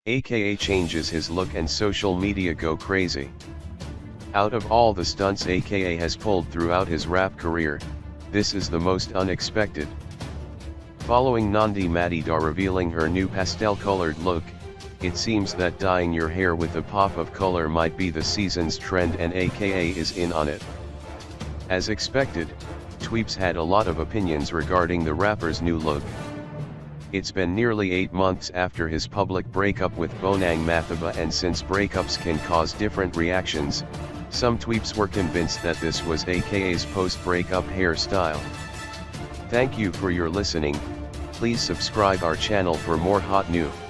aka changes his look and social media go crazy. Out of all the stunts aka has pulled throughout his rap career, this is the most unexpected. Following Nandi Madida revealing her new pastel-colored look, it seems that dyeing your hair with a pop of color might be the season's trend and aka is in on it. As expected, tweeps had a lot of opinions regarding the rapper's new look. It's been nearly 8 months after his public breakup with Xolani Gwala, and since breakups can cause different reactions, some tweeps were convinced that this was AKA's post-breakup hairstyle. Thank you for your listening. Please subscribe our channel for more hot news.